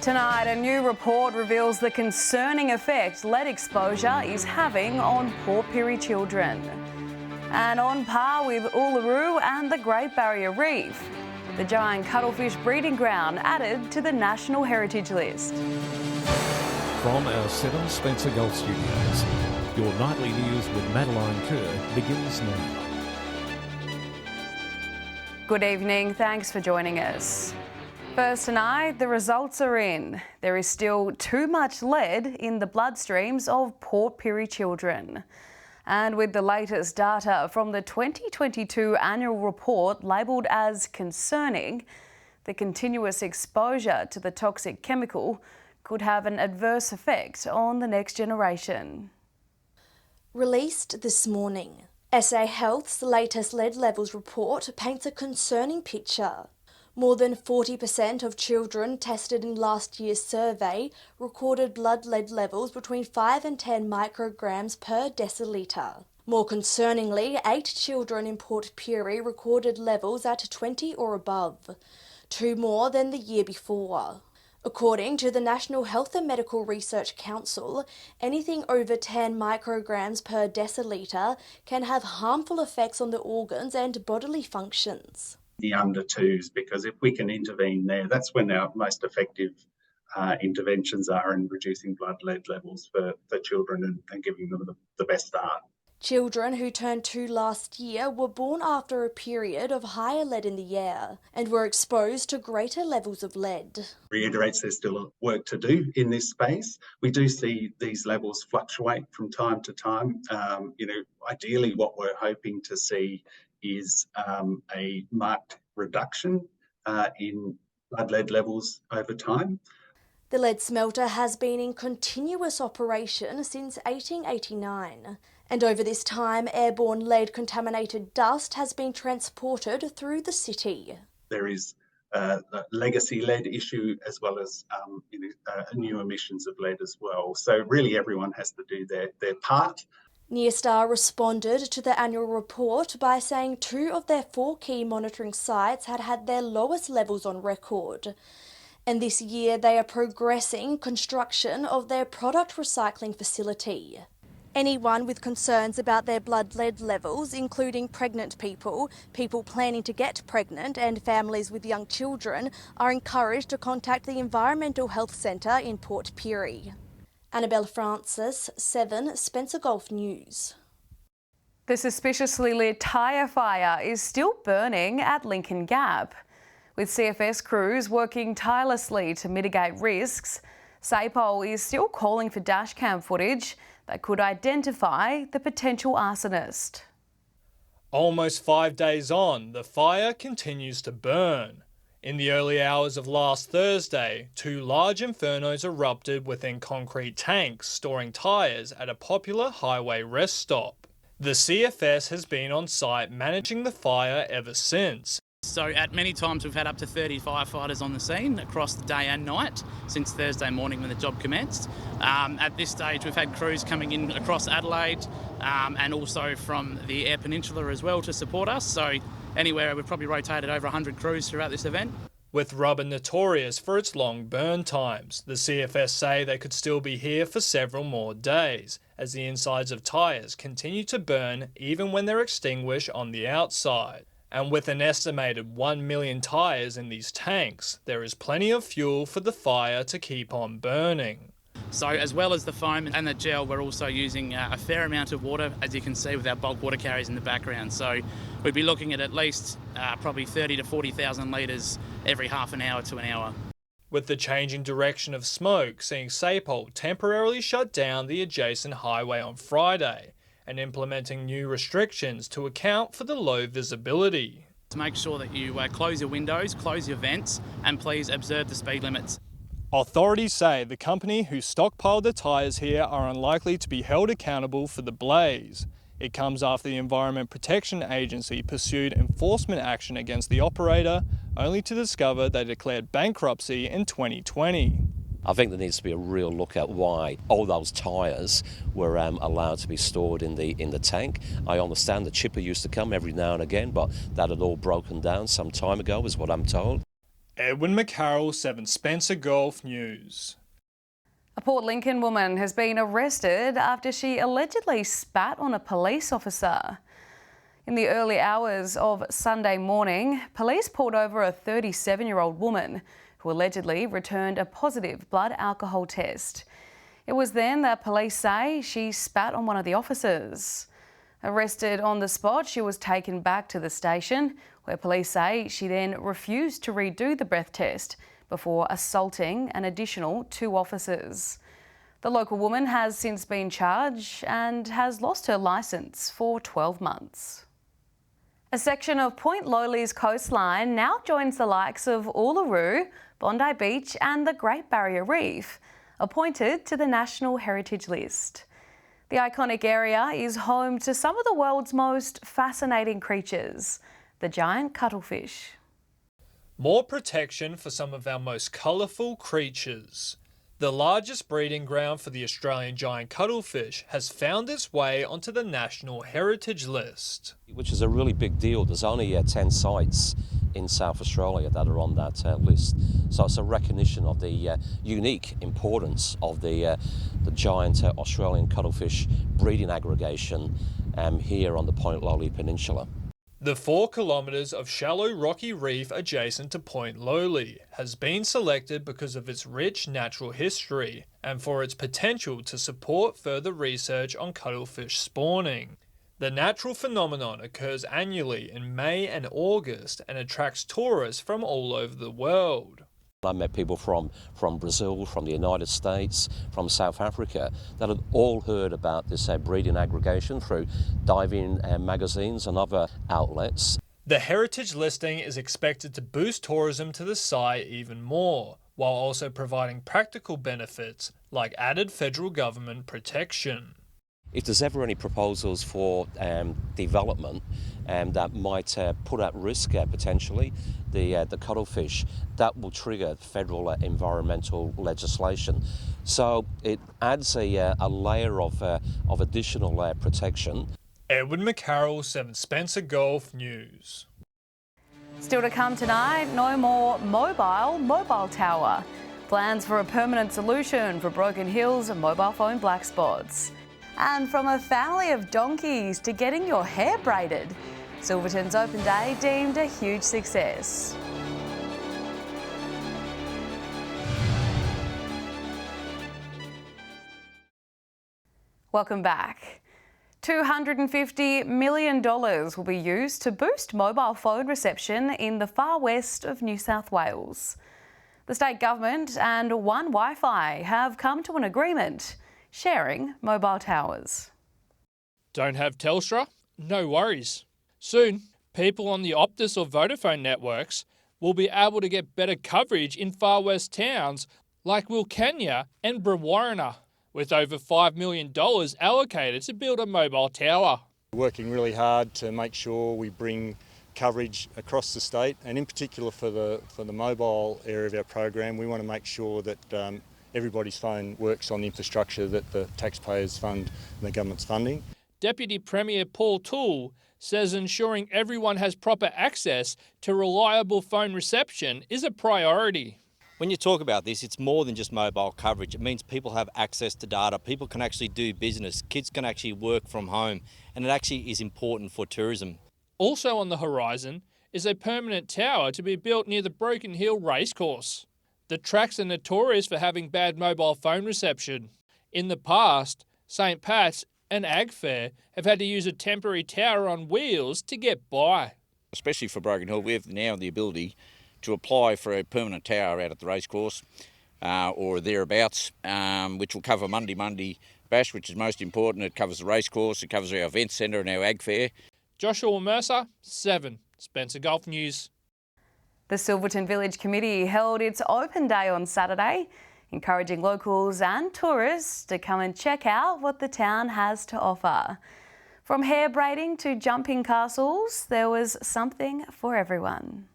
Tonight, a new report reveals the concerning effect lead exposure is having on Port Pirie children. And on par with Uluru and the Great Barrier Reef, the giant cuttlefish breeding ground added to the National Heritage List. From our 7 Spencer Gulf Studios, your nightly news with Madeline Kerr begins now. Good evening, thanks for joining us. First tonight, the results are in. There is still too much lead in the bloodstreams of Port Pirie children. And with the latest data from the 2022 annual report labelled as concerning, the continuous exposure to the toxic chemical could have an adverse effect on the next generation. Released this morning, SA Health's latest lead levels report paints a concerning picture. More than 40% of children tested in last year's survey recorded blood lead levels between 5 and 10 micrograms per decilitre. More concerningly, 8 children in Port Pirie recorded levels at 20 or above, 2 more than the year before. According to the National Health and Medical Research Council, anything over 10 micrograms per decilitre can have harmful effects on the organs and bodily functions. The under twos, because if we can intervene there, that's when our most effective interventions are in reducing blood lead levels for children and giving them the best start. Children who turned 2 last year were born after a period of higher lead in the air and were exposed to greater levels of lead. Reiterates there's still work to do in this space. We do see these levels fluctuate from time to time. Ideally what we're hoping to see is a marked reduction in blood lead levels over time. The lead smelter has been in continuous operation since 1889, and over this time airborne lead-contaminated dust has been transported through the city. There is a legacy lead issue as well as new emissions of lead as well. So really everyone has to do their part. Nyrstar responded to the annual report by saying 2 of their 4 key monitoring sites had their lowest levels on record. And this year they are progressing construction of their product recycling facility. Anyone with concerns about their blood lead levels, including pregnant people, people planning to get pregnant and families with young children, are encouraged to contact the Environmental Health Centre in Port Pirie. Annabelle Francis, 7 Spencer Gulf News. The suspiciously lit tyre fire is still burning at Lincoln Gap. With CFS crews working tirelessly to mitigate risks, SAPOL is still calling for dashcam footage that could identify the potential arsonist. Almost 5 days on, the fire continues to burn. In the early hours of last Thursday, 2 large infernos erupted within concrete tanks storing tyres at a popular highway rest stop. The CFS has been on site managing the fire ever since. So at many times we've had up to 30 firefighters on the scene across the day and night since Thursday morning when the job commenced. At this stage we've had crews coming in across Adelaide and also from the Eyre Peninsula as well to support us. So anywhere we've probably rotated over 100 crews throughout this event. With rubber notorious for its long burn times, the CFS say they could still be here for several more days as the insides of tyres continue to burn even when they're extinguished on the outside. And with an estimated 1 million tyres in these tanks, there is plenty of fuel for the fire to keep on burning. So as well as the foam and the gel, we're also using a fair amount of water, as you can see with our bulk water carriers in the background. So we'd be looking at least probably 30 to 40,000 litres every half an hour to an hour. With the changing direction of smoke, seeing SAPOL temporarily shut down the adjacent highway on Friday and implementing new restrictions to account for the low visibility. To make sure that you close your windows, close your vents, and please observe the speed limits. Authorities say the company who stockpiled the tyres here are unlikely to be held accountable for the blaze. It comes after the Environment Protection Agency pursued enforcement action against the operator, only to discover they declared bankruptcy in 2020. I think there needs to be a real look at why all those tyres were allowed to be stored in the tank. I understand the chipper used to come every now and again, but that had all broken down some time ago, is what I'm told. Edwin McCarroll, 7 Spencer Golf News. A Port Lincoln woman has been arrested after she allegedly spat on a police officer. In the early hours of Sunday morning, police pulled over a 37-year-old woman who allegedly returned a positive blood alcohol test. It was then that police say she spat on one of the officers. Arrested on the spot, she was taken back to the station, where police say she then refused to redo the breath test before assaulting an additional 2 officers. The local woman has since been charged and has lost her licence for 12 months. A section of Point Lowly's coastline now joins the likes of Uluru, Bondi Beach and the Great Barrier Reef, appointed to the National Heritage List. The iconic area is home to some of the world's most fascinating creatures, the giant cuttlefish. More protection for some of our most colourful creatures. The largest breeding ground for the Australian giant cuttlefish has found its way onto the National Heritage List. Which is a really big deal. There's only 10 sites in South Australia that are on that list. So it's a recognition of the unique importance of the giant Australian cuttlefish breeding aggregation here on the Point Lowly Peninsula. The 4 kilometres of shallow rocky reef adjacent to Point Lowly has been selected because of its rich natural history and for its potential to support further research on cuttlefish spawning. The natural phenomenon occurs annually in May and August and attracts tourists from all over the world. I met people from Brazil, from the United States, from South Africa that had all heard about this breeding aggregation through diving magazines and other outlets. The heritage listing is expected to boost tourism to the site even more, while also providing practical benefits like added federal government protection. If there's ever any proposals for development that might put at risk potentially the cuttlefish, that will trigger federal environmental legislation. So it adds a layer of additional protection. Edwin McCarroll, 7 Spencer Golf News. Still to come tonight, no more mobile tower. Plans for a permanent solution for Broken Hill's mobile phone black spots. And from a family of donkeys to getting your hair braided, Silverton's Open Day deemed a huge success. Welcome back. $250 million will be used to boost mobile phone reception in the far west of New South Wales. The state government and One Wi-Fi have come to an agreement, sharing mobile towers. Don't have Telstra? No worries. Soon, people on the Optus or Vodafone networks will be able to get better coverage in far west towns like Wilcannia and Brewarrina, with over $5 million allocated to build a mobile tower. We're working really hard to make sure we bring coverage across the state, and in particular for the mobile area of our program, we want to make sure that everybody's phone works on the infrastructure that the taxpayers fund and the government's funding. Deputy Premier Paul Toole says ensuring everyone has proper access to reliable phone reception is a priority. When you talk about this, it's more than just mobile coverage. It means people have access to data, people can actually do business, kids can actually work from home, and it actually is important for tourism. Also on the horizon is a permanent tower to be built near the Broken Hill Racecourse. The tracks are notorious for having bad mobile phone reception. In the past, St Pat's and Ag Fair have had to use a temporary tower on wheels to get by. Especially for Broken Hill, we have now the ability to apply for a permanent tower out at the racecourse or thereabouts, which will cover Monday Bash, which is most important. It covers the racecourse, it covers our event centre and our Ag Fair. Joshua Mercer, 7 Spencer Golf News. The Silverton Village Committee held its open day on Saturday, encouraging locals and tourists to come and check out what the town has to offer. From hair braiding to jumping castles, there was something for everyone.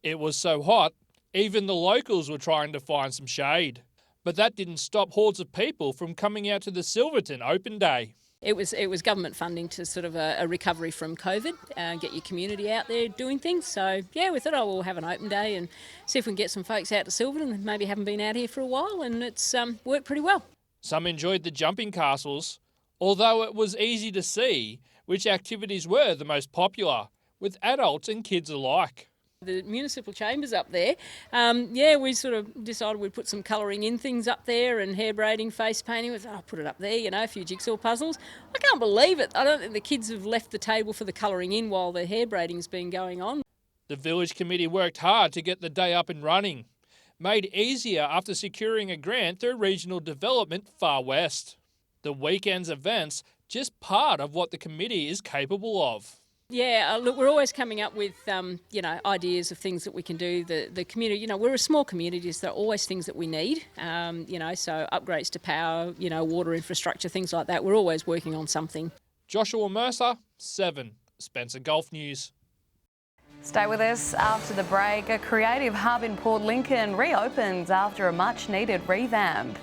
It was so hot, even the locals were trying to find some shade. But that didn't stop hordes of people from coming out to the Silverton Open Day. It was government funding to sort of a recovery from COVID, get your community out there doing things. So, yeah, we thought, we'll have an open day and see if we can get some folks out to Silverton who maybe haven't been out here for a while, and it's worked pretty well. Some enjoyed the jumping castles, although it was easy to see which activities were the most popular, with adults and kids alike. The municipal chambers up there, we sort of decided we'd put some colouring in things up there and hair braiding, face painting. I'll put it up there, a few jigsaw puzzles. I can't believe it. I don't think the kids have left the table for the colouring in while the hair braiding's been going on. The village committee worked hard to get the day up and running, made easier after securing a grant through Regional Development Far West. The weekend's events just part of what the committee is capable of. Yeah, look, we're always coming up with, ideas of things that we can do. The community, we're a small community, so there are always things that we need, so upgrades to power, water infrastructure, things like that. We're always working on something. Joshua Mercer, 7, Spencer Gulf News. Stay with us after the break. A creative hub in Port Lincoln reopens after a much-needed revamp.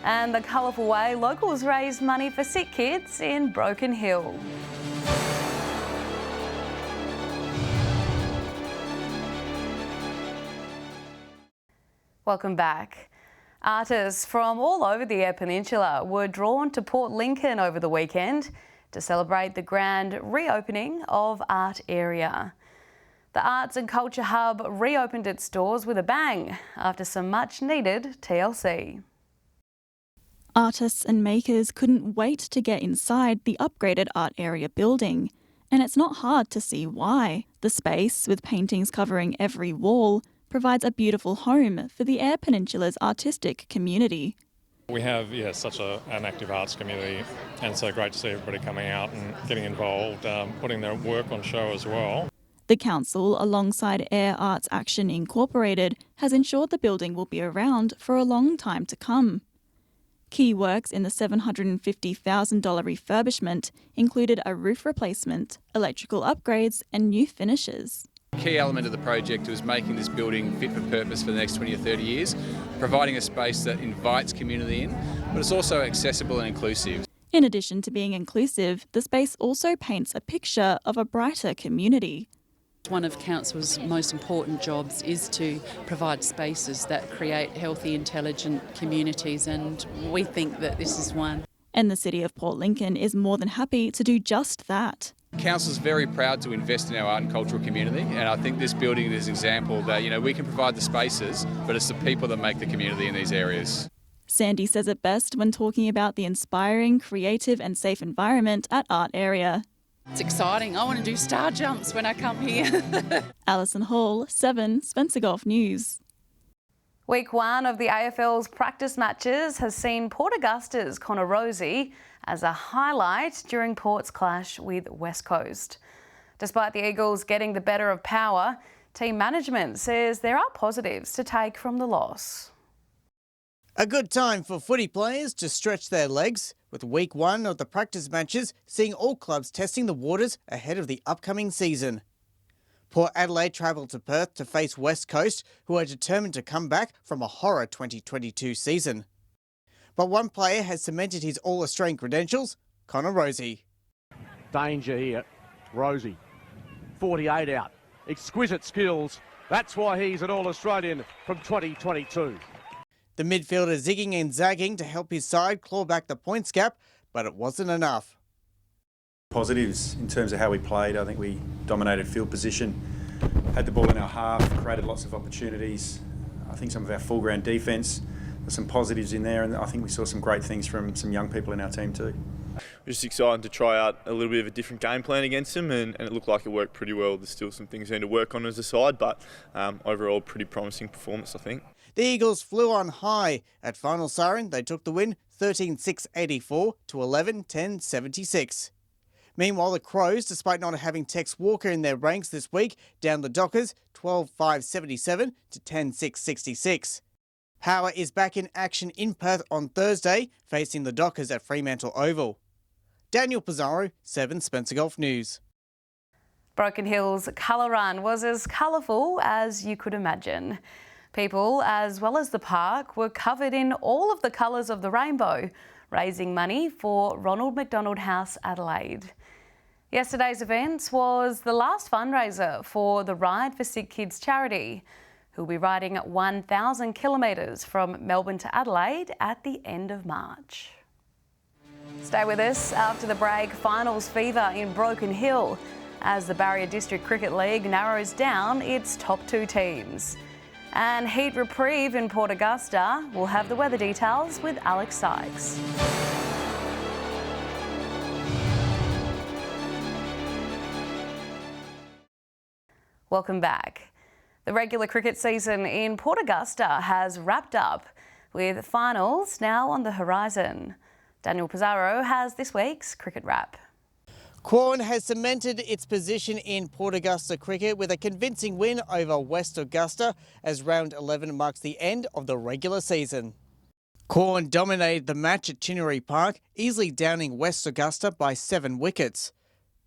And the colourful way locals raise money for sick kids in Broken Hill. Welcome back. Artists from all over the Eyre Peninsula were drawn to Port Lincoln over the weekend to celebrate the grand reopening of Art Area. The Arts and Culture Hub reopened its doors with a bang after some much-needed TLC. Artists and makers couldn't wait to get inside the upgraded Art Area building, and it's not hard to see why. The space, with paintings covering every wall, provides a beautiful home for the Eyre Peninsula's artistic community. We have such an active arts community, and so great to see everybody coming out and getting involved, putting their work on show as well. The council, alongside Eyre Arts Action Incorporated, has ensured the building will be around for a long time to come. Key works in the $750,000 refurbishment included a roof replacement, electrical upgrades and new finishes. A key element of the project was making this building fit for purpose for the next 20 or 30 years, providing a space that invites community in, but it's also accessible and inclusive. In addition to being inclusive, the space also paints a picture of a brighter community. One of Council's most important jobs is to provide spaces that create healthy, intelligent communities, and we think that this is one. And the City of Port Lincoln is more than happy to do just that. Council's very proud to invest in our art and cultural community, and I think this building is an example that, we can provide the spaces, but it's the people that make the community in these areas. Sandy says it best when talking about the inspiring, creative and safe environment at Art Area. It's exciting. I want to do star jumps when I come here. Alison Hall, 7, Spencer Gulf News. Week 1 of the AFL's practice matches has seen Port Augusta's Connor Rozee as a highlight during Port's clash with West Coast. Despite the Eagles getting the better of power, team management says there are positives to take from the loss. A good time for footy players to stretch their legs, with week 1 of the practice matches seeing all clubs testing the waters ahead of the upcoming season. Port Adelaide travelled to Perth to face West Coast, who are determined to come back from a horror 2022 season. But one player has cemented his All-Australian credentials, Connor Rozee. Danger here, Rozee, 48 out, exquisite skills, that's why he's an All-Australian from 2022. The midfielder zigging and zagging to help his side claw back the points gap, but it wasn't enough. Positives in terms of how we played. I think we dominated field position, had the ball in our half, created lots of opportunities. I think some of our full ground defence, there's some positives in there, and I think we saw some great things from some young people in our team too. Just excited to try out a little bit of a different game plan against them, and it looked like it worked pretty well. There's still some things we need to work on as a side, but overall pretty promising performance, I think. The Eagles flew on high. At final siren, they took the win 13-6-84 to 11-10-76. Meanwhile, the Crows, despite not having Tex Walker in their ranks this week, down the Dockers 12-5-77 to 10-6-66. Power is back in action in Perth on Thursday, facing the Dockers at Fremantle Oval. Daniel Pizarro, 7 Spencer Gulf News. Broken Hill's colour run was as colourful as you could imagine. People, as well as the park, were covered in all of the colours of the rainbow, raising money for Ronald McDonald House Adelaide. Yesterday's event was the last fundraiser for the Ride for Sick Kids charity, who'll be riding 1,000 kilometres from Melbourne to Adelaide at the end of March. Stay with us after the break. Finals fever in Broken Hill as the Barrier District Cricket League narrows down its top 2 teams. And heat reprieve in Port Augusta. We'll have the weather details with Alex Sykes. Welcome back. The regular cricket season in Port Augusta has wrapped up, with finals now on the horizon. Daniel Pizarro has this week's Cricket Wrap. Quorn has cemented its position in Port Augusta cricket with a convincing win over West Augusta as round 11 marks the end of the regular season. Quorn dominated the match at Chinnery Park, easily downing West Augusta by 7 wickets.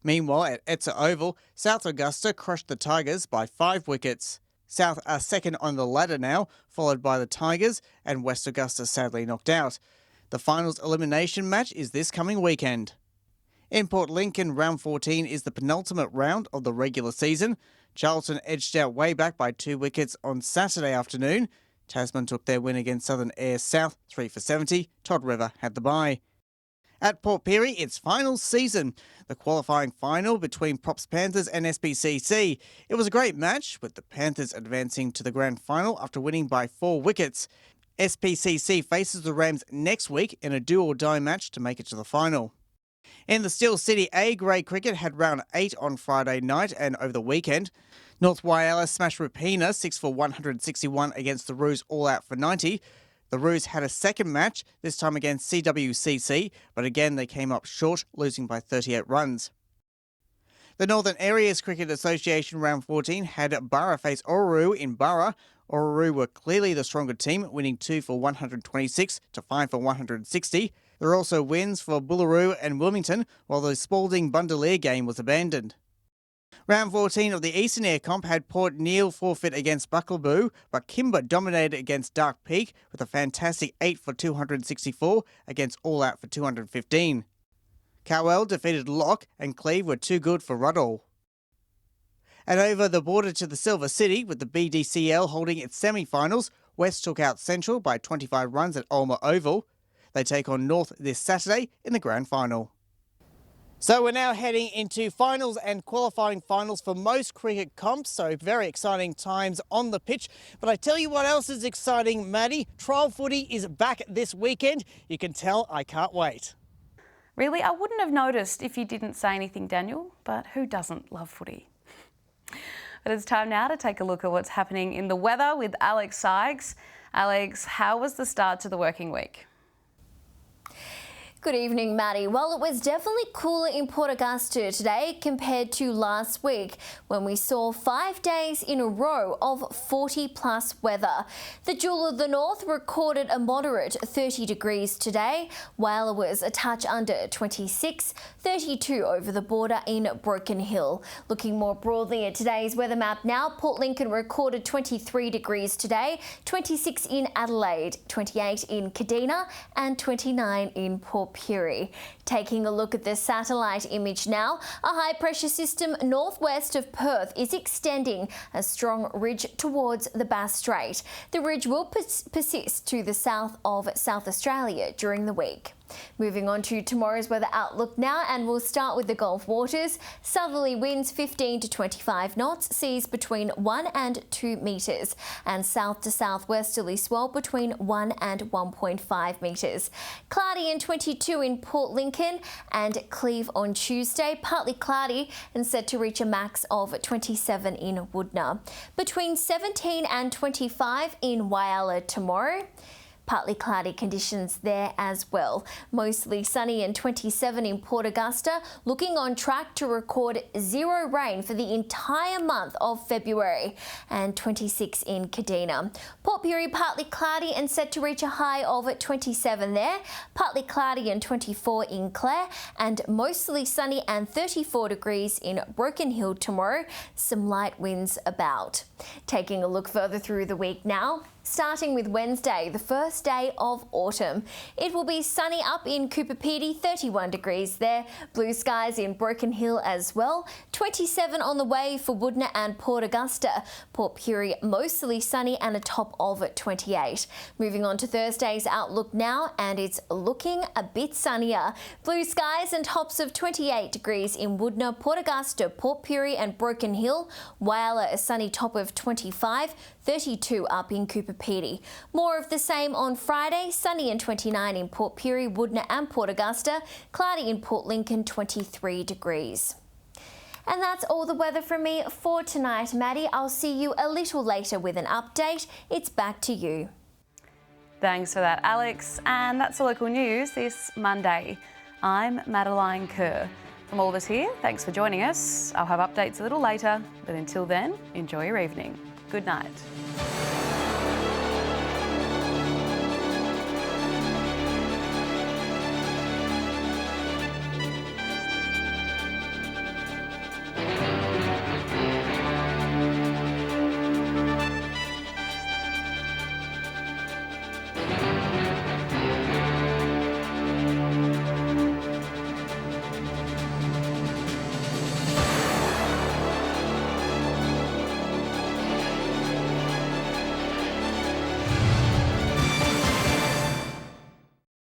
Meanwhile, at Etzer Oval, South Augusta crushed the Tigers by 5 wickets. South are second on the ladder now, followed by the Tigers, and West Augusta sadly knocked out. The finals elimination match is this coming weekend. In Port Lincoln, round 14 is the penultimate round of the regular season. Charlton edged out way back by 2 wickets on Saturday afternoon. Tasman took their win against Southern Air South 3 for 70. Todd River had the bye. At Port Pirie, it's finals season. The qualifying final between Props Panthers and SPCC. It was a great match, with the Panthers advancing to the grand final after winning by 4 wickets. SPCC faces the Rams next week in a do-or-die match to make it to the final. In the Steel City A-grade cricket had round 8 on Friday night and over the weekend. North Whyalla smashed Rapina 6 for 161 against the Roos all out for 90. The Roos had a second match, this time against CWCC, but again they came up short, losing by 38 runs. The Northern Areas Cricket Association round 14 had Burra face Orroroo in Burra. Orroroo were clearly the stronger team, winning 2 for 126 to 5 for 160. There were also wins for Bullaroo and Wilmington, while the Spalding-Bundaleer game was abandoned. Round 14 of the Eastern Air Comp had Port Neale forfeit against Buckleboo, but Kimber dominated against Dark Peak with a fantastic 8 for 264 against All Out for 215. Cowell defeated Locke and Cleve were too good for Ruddle. And over the border to the Silver City, with the BDCL holding its semi-finals, West took out Central by 25 runs at Ulmer Oval. They take on North this Saturday in the grand final. So we're now heading into finals and qualifying finals for most cricket comps, so very exciting times on the pitch. But I tell you what else is exciting, Maddie. Trial footy is back this weekend. You can tell I can't wait. Really, I wouldn't have noticed if you didn't say anything, Daniel, but who doesn't love footy? But it's time now to take a look at what's happening in the weather with Alex Sykes. Alex, how was the start to the working week? Good evening, Maddie. Well, it was definitely cooler in Port Augusta today compared to last week, when we saw 5 days in a row of 40+ weather. The Jewel of the North recorded a moderate 30 degrees today, while it was a touch under 26, 32 over the border in Broken Hill. Looking more broadly at today's weather map now, Port Lincoln recorded 23 degrees today, 26 in Adelaide, 28 in Kadina and 29 in Port Pirie. Taking a look at the satellite image now, a high pressure system northwest of Perth is extending a strong ridge towards the Bass Strait. The ridge will persist to the south of South Australia during the week. Moving on to tomorrow's weather outlook now, and we'll start with the Gulf waters. Southerly winds 15 to 25 knots, seas between 1 and 2 metres, and south to southwesterly swell between 1 and 1.5 metres. Cloudy and 22 in Port Lincoln and Cleve on Tuesday, partly cloudy and set to reach a max of 27 in Woodner. Between 17 and 25 in Whyalla tomorrow. Partly cloudy conditions there as well. Mostly sunny and 27 in Port Augusta, looking on track to record 0 rain for the entire month of February, and 26 in Kadina. Port Pirie partly cloudy and set to reach a high of 27 there. Partly cloudy and 24 in Clare, and mostly sunny and 34 degrees in Broken Hill tomorrow. Some light winds about. Taking a look further through the week now. Starting with Wednesday, the first day of autumn. It will be sunny up in Cooper Pedy, 31 degrees there. Blue skies in Broken Hill as well. 27 on the way for Woodner and Port Augusta. Port Pirie mostly sunny and a top of 28. Moving on to Thursday's outlook now, and it's looking a bit sunnier. Blue skies and tops of 28 degrees in Woodner, Port Augusta, Port Pirie and Broken Hill. Whyalla a sunny top of 25. 32 up in Cooper Pedy. More of the same on Friday, sunny and 29 in Port Pirie, Woodner and Port Augusta, cloudy in Port Lincoln, 23 degrees. And that's all the weather from me for tonight, Maddie. I'll see you a little later with an update. It's back to you. Thanks for that, Alex. And that's the local news this Monday. I'm Madeline Kerr. From all of us here, thanks for joining us. I'll have updates a little later, but until then, enjoy your evening. Good night.